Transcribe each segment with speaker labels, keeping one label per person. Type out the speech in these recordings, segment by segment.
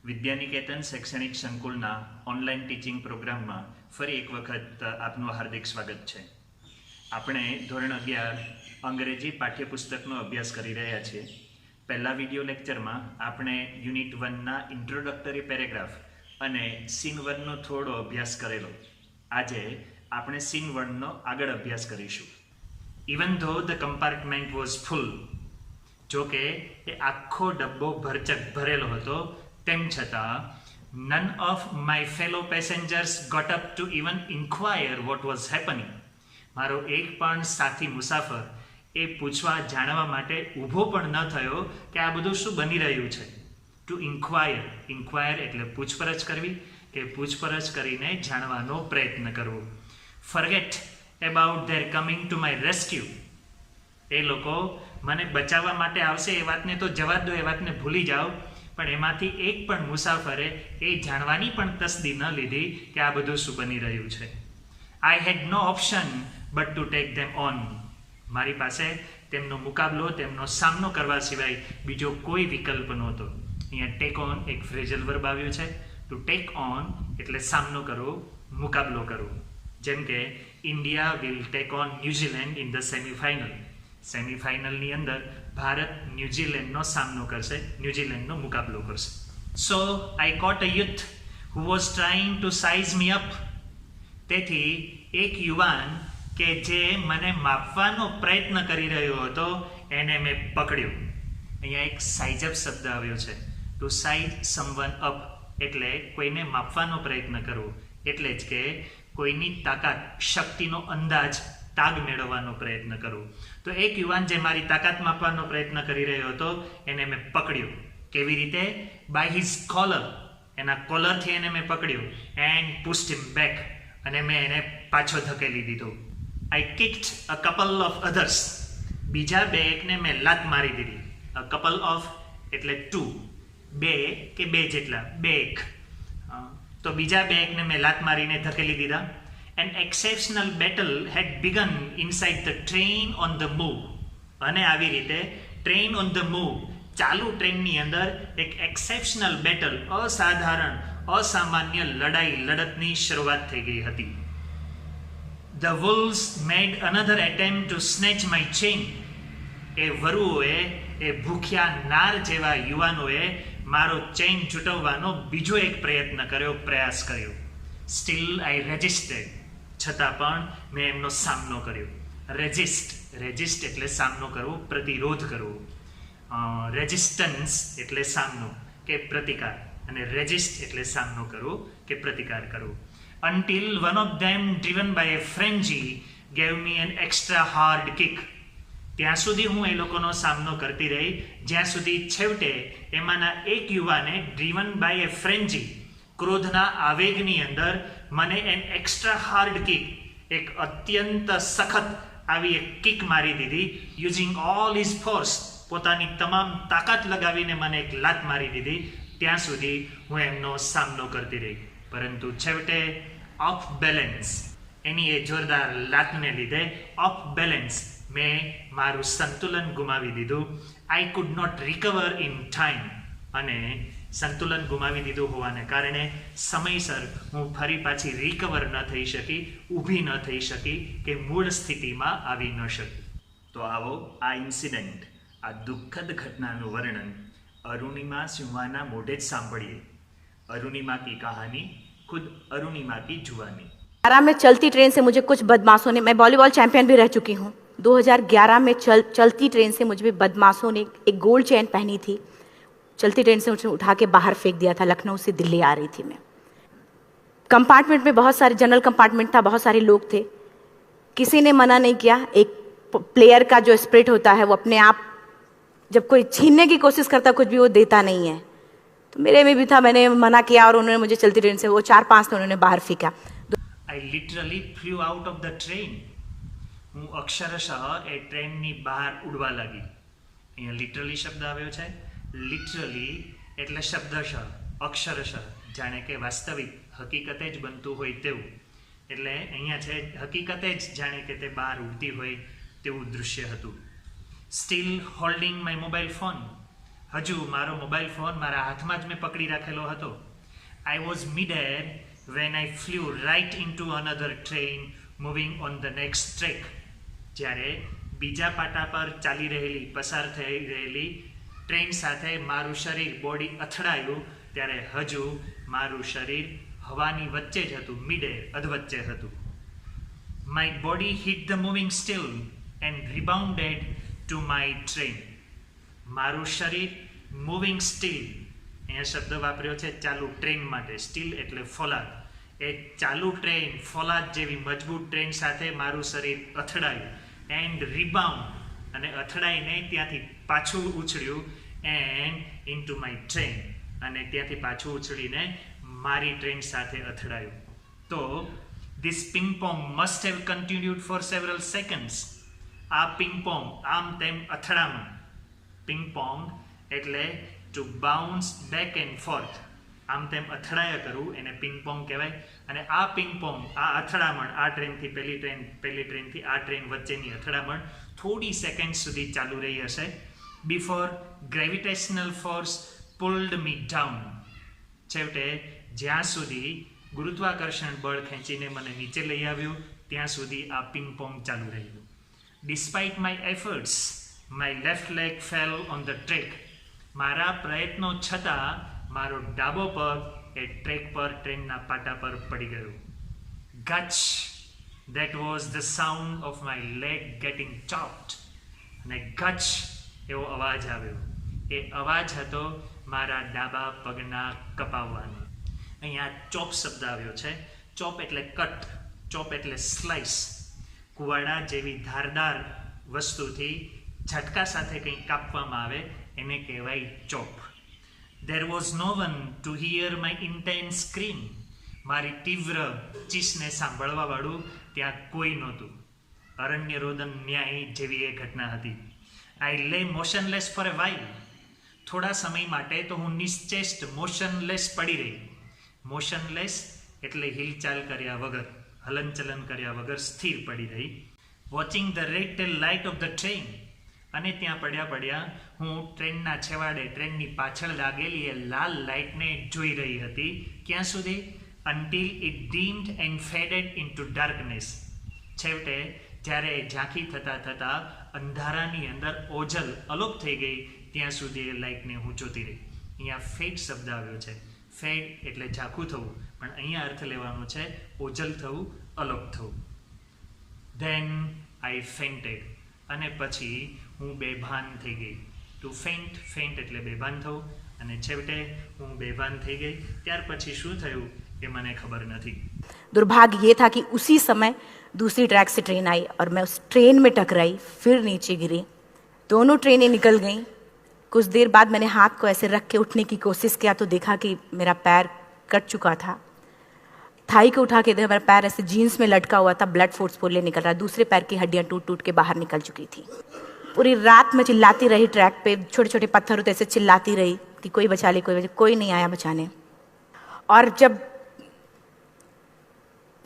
Speaker 1: વિદ્યાનિકેતન શૈક્ષણિક સંકુલના online teaching પ્રોગ્રામમાં ફરી એક વખત આપનું હાર્દિક સ્વાગત છે. આપણે ધોરણ 11 અંગ્રેજી પાઠ્યપુસ્તકનો અભ્યાસ કરી રહ્યા છીએ. પહેલા વિડીયો લેક્ચરમાં આપણે યુનિટ 1ના ઇન્ટ્રોડક્ટરી પેરેગ્રાફ અને સીન 1નો થોડો અભ્યાસ કરેલો. આજે આપણે સીન 1નો આગળ અભ્યાસ કરીશું. ઇવન ધો ધ કમ્પાર્ટમેન્ટ વોઝ ફૂલ, જો કે એ આખો ડબ્બો ભરચક ભરેલો હતો, તેમ છતાં none of my fellow passengers got up to even inquire what was happening. મારો એક પણ સાથી મુસાફર એ પૂછવા જાણવા માટે ઊભો પણ ન થયો કે આ બધું શું બની રહ્યું છે. ટુ ઇન્ક્વાયર એટલે પૂછપરછ કરવી કે પૂછપરછ કરીને જાણવાનો પ્રયત્ન કરવો. Forget about their coming to my rescue, એ લોકો મને બચાવવા માટે આવશે એ વાતને તો જવા દો, એ વાતને ભૂલી જાઓ. પણ એમાંથી એક પણ મુસાફરે એ જાણવાની પણ તસદી ન લીધી કે આ બધું શું બની રહ્યું છે. I had no option but to take them on, મારી પાસે તેમનો મુકાબલો, તેમનો સામનો કરવા સિવાય બીજો કોઈ વિકલ્પ નહોતો. અહીંયા ટેક ઓન એક ફ્રેઝલ વર્બ આવ્યું છે. ટુ ટેક ઓન એટલે સામનો કરવો, મુકાબલો કરવો. જેમ કે India will take on New Zealand in the semifinal. સેમીફાઇનલની અંદર ભારત ન્યુઝીલેન્ડનો સામનો કરશે, ન્યુઝીલેન્ડનો મુકાબલો કરશે. So I caught a youth who was trying to size me up. તેથી એક યુવાન કે જે મને માપવાનો પ્રયત્ન કરી રહ્યો હતો એને મેં પકડ્યો. અહીંયા એક સાઇઝ અપ શબ્દ આવ્યો છે. ટુ સાઇઝ સમવન અપ એટલે કોઈને માપવાનો પ્રયત્ન કરવો, એટલે જ કે કોઈની તાકાત, શક્તિનો અંદાજ, તાગ મેળવવાનો પ્રયત્ન કરવો. તો એક યુવાન જે મારી તાકાત માપવાનો પ્રયત્ન કરી રહ્યો હતો એને મેં પકડ્યો. કેવી રીતે? બાય હિઝ કોલર, એના કોલરથી એને મેં પકડ્યો. એન્ડ પુશ્ડ હિમ બેક, અને મેં એને પાછો ધકેલી દીધો. આઈ કિક્ડ અ કપલ ઓફ અધર્સ, બીજા બે એકને મેં લાત મારી દીધી. અ કપલ ઓફ એટલે ટુ, બે કે બે જેટલા, બે એક. તો બીજા બે એકને મેં લાત મારીને ધકેલી દીધા. An exceptional battle had begun inside the train on the move. અને આવી રીતે ટ્રેન ઓન ધ મૂવ, ચાલુ ટ્રેનની અંદર એક એક્સેપ્શનલ બેટલ, અસાધારણ, અસામાન્ય લડતની શરૂઆત થઈ ગઈ હતી. The wolves made another attempt to snatch my chain. એ વરુઓએ, એ ભૂખ્યા નાર જેવા યુવાનોએ મારો ચેઇન છૂટવવાનો બીજો એક પ્રયાસ કર્યો. Still I resisted. છતાં પણ મેં એમનો સામનો કર્યો. રેજિસ્ટ એટલે સામનો કરવો, પ્રતિરોધ કરવો. રેઝિસ્ટન્સ એટલે સામનો કે પ્રતિકાર, અને રેજિસ્ટ એટલે સામનો કરવો કે પ્રતિકાર કરવો. Until one of them, driven by a frenzy, gave me an extra hard kick. ત્યાં સુધી હું એ લોકોનો સામનો કરતી રહી જ્યાં સુધી છેવટે એમાંના એક યુવાને ડ્રીવન બાય એ ફ્રેન્જી, ક્રોધના આવેગની અંદર મને એન એક્સ્ટ્રા હાર્ડ કિક, એક અત્યંત સખત આવી એક કિક મારી દીધી. યુઝિંગ ઓલ હિઝ ફોર્સ, પોતાની તમામ તાકાત લગાવીને મને એક લાત મારી દીધી. ત્યાં સુધી હું એમનો સામનો કરતી રહી. પરંતુ છેવટે ઓફ બેલેન્સ, એની એ જોરદાર લાતને લીધે ઓફ બેલેન્સ, મેં મારું સંતુલન ગુમાવી દીધું. I could not recover in time, અને સંતુલન ગુમાવી દીધું હોવાને કારણે સમયસર હું ફરી પાછી રિકવર ન થઈ શકી, ઊભી ન થઈ શકી કે મૂળ સ્થિતિમાં આવી ન શકી. તો આવો આ ઇન્સિડન્ટ, આ દુઃખદ ઘટનાનું વર્ણન અરુણિમા સિંહાના મોઢે જ સાંભળીએ. અરુણિમા કી કહાની, ખુદ અરુણિમા કી जुबानी.
Speaker 2: 2011 में चलती ट्रेन से मुझे कुछ बदमाशों ने, मैं वॉलीबॉल चैंपियन भी रह चुकी हूँ, 2011 में चलती ट्रेन से मुझे बदमाशों ने एक गोल्ड चेन पहनी थी, चलती ट्रेन से मुझे उठा के बाहर फेंक दिया था. लखनऊ से दिल्ली आ रही थी मैं. कंपार्टमेंट में बहुत सारे, जनरल कंपार्टमेंट था, बहुत सारे लोग थे. किसी ने मना नहीं किया. एक प्लेयर का जो स्पिरिट होता है वो अपने आप, जब कोई छीनने की कोशिश करता कुछ भी, वो देता नहीं है. तो मेरे में भी था, मैंने मना किया और उन्होंने मुझे चलती ट्रेन से, वो 4-5 थे, उन्होंने बाहर फेंका.
Speaker 1: I literally flew out of the train. હું અક્ષરશઃ એ ટ્રેનની બહાર ઉડવા લાગી. અહીંયા લિટરલી શબ્દ આવ્યો છે. લિટરલી એટલે શબ્દશઃ, અક્ષરશઃ, જાણે કે વાસ્તવિક, હકીકતે જ બનતું હોય તેવું. એટલે અહીંયા છે હકીકતે જ જાણે કે તે બહાર ઉડતી હોય તેવું દૃશ્ય હતું. Steel holding my mobile phone, હજુ મારો મોબાઈલ ફોન મારા હાથમાં જ મેં પકડી રાખેલો હતો. I was mid-air when I flew right into another train moving on the next track. જ્યારે બીજા પાટા પર ચાલી રહેલી પસાર થઈ રહેલી ટ્રેન સાથે મારું શરીર બોડી અથડાયું ત્યારે હજુ મારું શરીર હવાની વચ્ચે જ હતું, મિડ-એર અધવચ્ચે હતું. My body hit the moving still and rebounded to my train. મારું શરીર મૂવિંગ સ્ટીલ, અહીંયા શબ્દ વાપર્યો છે ચાલુ ટ્રેન માટે. સ્ટીલ એટલે ફોલાદ. એ ચાલુ ટ્રેન ફોલાદ જેવી મજબૂત ટ્રેન સાથે મારું શરીર અથડાયું. એન્ડ રિબાઉન્ડ, અને અથડાઈને ત્યાંથી પાછું ઉછળ્યું. એન્ડ ઇન્ટુ માય ટ્રેન, અને ત્યાંથી પાછું ઉછળીને મારી ટ્રેન સાથે અથડાયું. તો this ping pong must have continued for several seconds. આ પિંગ પોંગ, આમ તેમ અથડામણ. પિંગ પોંગ એટલે to bounce back and forth, આમ તેમ અથડાયા કરવું, એને પિંગ પોંગ કહેવાય. અને આ પિંગ પોંગ, આ અથડામણ, આ ટ્રેનથી પેલી ટ્રેનથી આ ટ્રેન વચ્ચેની અથડામણ થોડી સેકન્ડ સુધી ચાલુ રહી હશે. બિફોર ગ્રેવિટેશનલ ફોર્સ પુલ્ડ મી ડાઉન. છેવટે જ્યાં સુધી ગુરુત્વાકર્ષણ બળ ખેંચીને મને નીચે લઈ આવ્યું ત્યાં સુધી આ પિંગ પોંગ ચાલુ રહ્યું. Despite my efforts my left leg fell on the track. મારા પ્રયત્નો છતાં મારો ડાબો પગ એ ટ્રેક પર, ટ્રેનના પાટા પર પડી ગયો. ગચ, that was the sound of my leg getting chopped. અને ગચ એવો અવાજ આવ્યો. એ અવાજ હતો મારા ડાબા પગના કપાવવાનો. અહીંયા ચોપ શબ્દ આવ્યો છે. ચોપ એટલે કટ, ચોપ એટલે સ્લાઇસ. કુવાડા જેવી ધારદાર વસ્તુથી ઝટકા સાથે કંઈ કાપવામાં આવે એને કહેવાય chop. There was no one to hear my intense scream. મારી તીવ્ર ચીસને સાંભળવાવાળું ત્યાં કોઈ નહોતું. અરણ્ય રોદન ન્યાય જેવી એ ઘટના હતી. I lay motionless for a while. થોડા સમય માટે તો હું નિશ્ચેષ્ટ, મોશનલેસ પડી રહી. મોશનલેસ એટલે હિલચાલ કર્યા વગર, હલનચલન કર્યા વગર સ્થિર પડી રહી. Watching the red tail light of the train. અને ત્યાં પડ્યા હું ટ્રેનના છેવાડે, ટ્રેનની પાછળ લાગેલી એ લાલ લાઇટને જોઈ રહી હતી. ક્યાં સુધી? Until it deemed and faded into darkness. છેવટે જ્યારે ઝાંખી થતાં અંધારાની અંદર ઓજલ અલોપ થઈ ગઈ ત્યાં સુધી એ લાઇટને હું જોતી રહી. અહીંયા ફેડ શબ્દ આવ્યો છે. ફેડ એટલે ઝાંખું થવું, પણ અહીંયા અર્થ લેવાનો છે ઓજલ થવું, અલોપ થવું. Then I fainted. અને પછી હું બેભાન થઈ ગઈ. ટુ ફેન્ટ, ફેન્ટ એટલે બેભાન થવું, અને છેવટે હું બેભાન થઈ ગઈ. ત્યાર પછી શું થયું એ મને ખબર નથી.
Speaker 2: दुर्भाग्य ये था कि उसी समय दूसरी ट्रैक से ट्रेन आई और मैं उस ट्रेन में टकराई, फिर नीचे गिरी. दोनों ट्रेनें निकल गईं. कुछ देर बाद मैंने हाथ को ऐसे रख के उठने की कोशिश किया तो देखा कि मेरा पैर कट चुका था. थाई को उठा के देखा मेरा पैर ऐसे जीन्स में लटका हुआ था, ब्लड फोर्सफुली निकल रहा. दूसरे पैर की हड्डियाँ टूट टूट के बाहर निकल चुकी थी. पूरी रात मैं चिल्लाती रही ट्रैक पे, छोटे छोटे पत्थर होते ऐसे चिल्लाती रही कि कोई बचा ले, कोई नहीं आया बचाने. और जब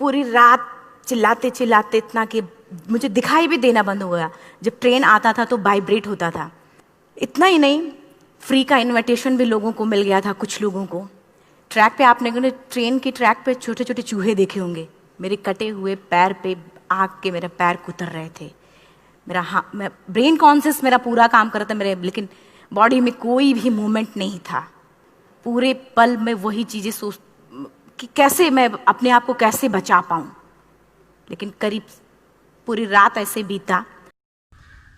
Speaker 2: पूरी रात चिल्लाते चिल्लाते इतना कि मुझे दिखाई भी देना बंद हो गया. जब ट्रेन आता था तो वाइब्रेट होता था. इतना ही नहीं, फ्री का इनविटेशन भी लोगों को मिल गया था. कुछ लोगों को ट्रैक पे, आपने ट्रेन के ट्रैक पे छोटे छोटे चूहे देखे होंगे. मेरे कटे हुए पैर पे आग के मेरे पैर कुतर रहे थे. मैं ब्रेन कॉन्शियस मेरा पूरा काम कर रहा था मेरे, लेकिन बॉडी में कोई भी मूवमेंट नहीं था. पूरे पल में वही चीज़ें सोच कि कैसे मैं अपने आप को कैसे बचा पाऊँ. लेकिन करीब पूरी रात ऐसे बीता.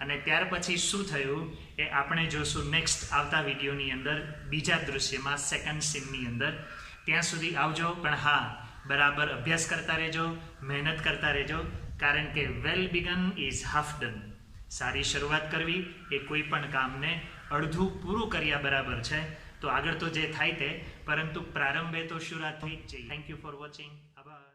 Speaker 1: અને ત્યાર પછી શું થયું એ આપણે જોશું નેક્સ્ટ આવતા વિડીયોની અંદર, બીજા દૃશ્યમાં, સેકન્ડ સીનની અંદર. ત્યાં સુધી આવજો. પણ હા, બરાબર અભ્યાસ કરતા રહેજો, મહેનત કરતા રહેજો, કારણ કે વેલ બિગન ઇઝ હાફ ડન. સારી શરૂઆત કરવી એ કોઈ પણ કામને અડધું પૂરું કર્યા બરાબર છે. તો આગળ તો જે થાય તે, પરંતુ પ્રારંભે તો શરૂઆત થઈ જ જઈએ. Thank you for watching. આભાર.